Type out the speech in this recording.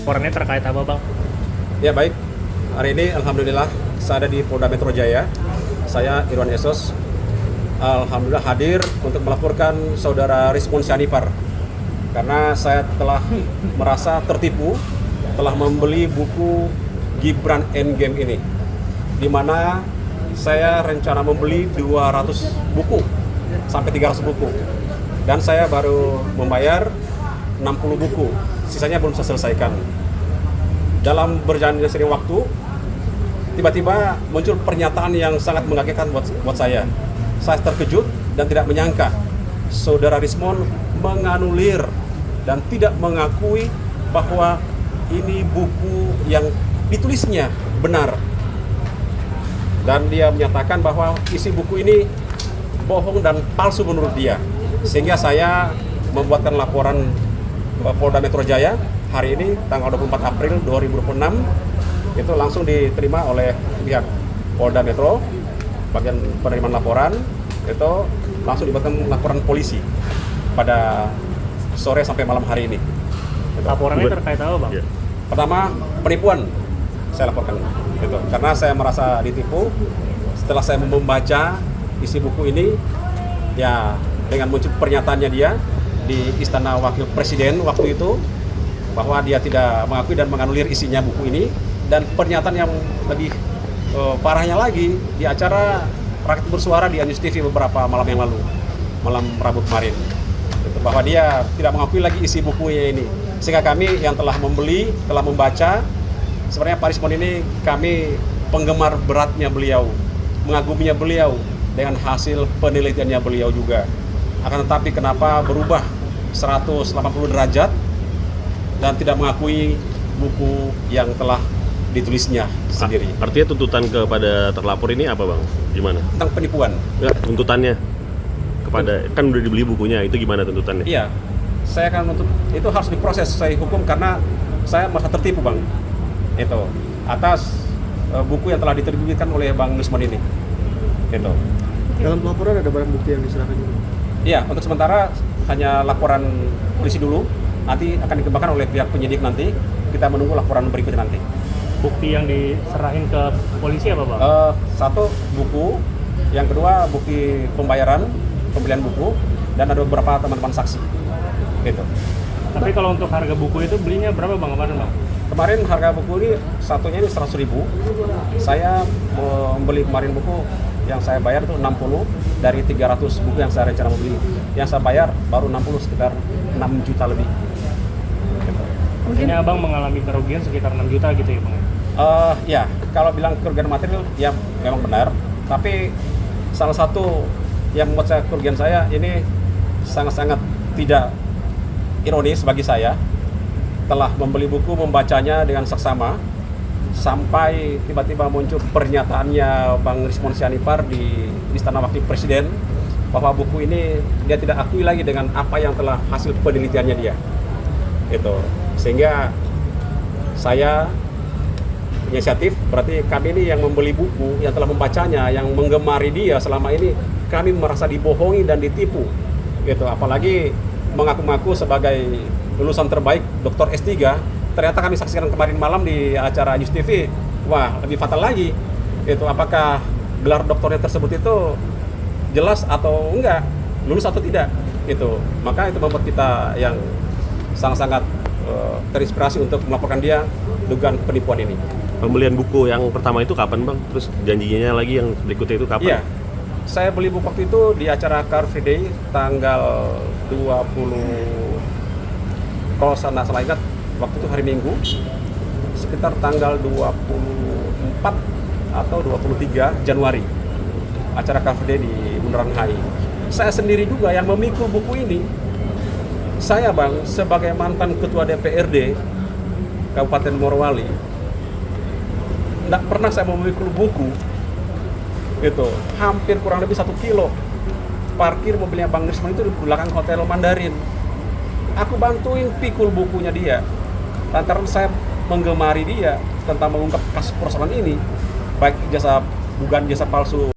Laporannya terkait apa, Bang? Ya baik, hari ini Alhamdulillah saya ada di Polda Metro Jaya. Saya Irwan Esos, Alhamdulillah hadir untuk melaporkan saudara Rizmon Syanipar. Karena saya telah merasa tertipu, telah membeli buku Gibran Endgame ini. Di mana saya rencana membeli 200 buku, sampai 300 buku. Dan saya baru membayar 60 buku, sisanya belum saya selesaikan. Dalam berjalannya sering waktu, tiba-tiba muncul pernyataan yang sangat mengagetkan buat saya. Saya terkejut dan tidak menyangka saudara Rizmon menganulir dan tidak mengakui bahwa ini buku yang ditulisnya benar. Dan dia menyatakan bahwa isi buku ini bohong dan palsu menurut dia. Sehingga saya membuatkan laporan Polda Metro Jaya hari ini tanggal 24 April 2026 itu langsung diterima oleh pihak Polda Metro, bagian penerimaan laporan itu langsung dibuatkan laporan polisi pada sore sampai malam hari ini. Laporannya terkait apa, Bang? Pertama, penipuan saya laporkan gitu. Karena saya merasa ditipu setelah saya membaca isi buku ini, ya dengan muncul pernyataannya dia di Istana Wakil Presiden waktu itu bahwa dia tidak mengakui dan menganulir isinya buku ini, dan pernyataan yang lebih parahnya lagi di acara Rakyat Bersuara di News TV beberapa malam yang lalu, malam Rabu kemarin, gitu, bahwa dia tidak mengakui lagi isi bukunya ini. Sehingga kami yang telah membeli, telah membaca, sebenarnya Pak Rizmon ini kami penggemar beratnya beliau, mengaguminya beliau dengan hasil penelitiannya beliau juga. Akan tetapi kenapa berubah 180 derajat dan tidak mengakui buku yang telah ditulisnya sendiri. Artinya tuntutan kepada terlapor ini apa, Bang? Gimana? Tentang penipuan. Ya, tuntutannya kepada, kan udah dibeli bukunya, itu gimana tuntutannya? Iya, saya akan menuntut itu harus diproses sesuai hukum karena saya merasa tertipu, Bang. Itu atas buku yang telah diterbitkan oleh Bang Rizmon ini. Itu. Dalam pelaporan ada barang bukti yang diserahkan juga? Iya, untuk sementara hanya laporan polisi dulu. Nanti akan dikembangkan oleh pihak penyidik nanti. Kita menunggu laporan berikutnya nanti. Bukti yang diserahin ke polisi apa, Bang? Satu, buku. Yang kedua, bukti pembayaran, pembelian buku. Dan ada beberapa teman-teman saksi. Gitu. Tapi kalau untuk harga buku itu belinya berapa, Bang, kemarin, Bang? Kemarin harga buku ini satunya ini 100.000. Saya membeli kemarin buku yang saya bayar itu 60 dari 300 buku yang saya rencana membeli. Yang saya bayar baru 60, sekitar 6 juta lebih. Ini Abang mengalami kerugian sekitar 6 juta gitu ya, Bang? Ya, kalau bilang kerugian material ya memang benar. Tapi salah satu yang membuat saya kerugian saya ini sangat-sangat tidak ironis bagi saya. Telah membeli buku, membacanya dengan seksama, sampai tiba-tiba muncul pernyataannya Bang Rizmon Syanipar di Istana Wakil Presiden bahwa buku ini dia tidak akui lagi dengan apa yang telah hasil penelitiannya dia. Itu. Sehingga saya inisiatif, berarti kami ini yang membeli buku, yang telah membacanya, yang menggemari dia selama ini, kami merasa dibohongi dan ditipu. Gitu. Apalagi mengaku-ngaku sebagai lulusan terbaik Dr. S3, ternyata kami saksikan kemarin malam di acara News TV. Wah, lebih fatal lagi. Itu apakah gelar doktornya tersebut itu jelas atau enggak, lulus atau tidak. Itu. Maka itu membuat kita yang sangat-sangat terinspirasi untuk melaporkan dia dugaan penipuan ini. Pembelian buku yang pertama itu kapan, Bang? Terus janjinya lagi yang berikutnya itu kapan? Iya. Saya beli buku waktu itu di acara Car Free Day tanggal 20, kalau saya salah ingat, waktu itu hari Minggu, sekitar tanggal 24 atau 23 Januari, acara Car Free Day di Bundaran HI. Saya sendiri juga yang memikul buku ini. Saya, Bang, sebagai mantan ketua DPRD Kabupaten Morowali, tidak pernah saya memikul buku itu hampir kurang lebih 1 kilo. Parkir mobilnya Bang Rizmon itu di belakang Hotel Mandarin. Aku bantuin pikul bukunya dia. Lantaran saya menggemari dia tentang mengungkap kasus persoalan ini, baik dugaan jasa palsu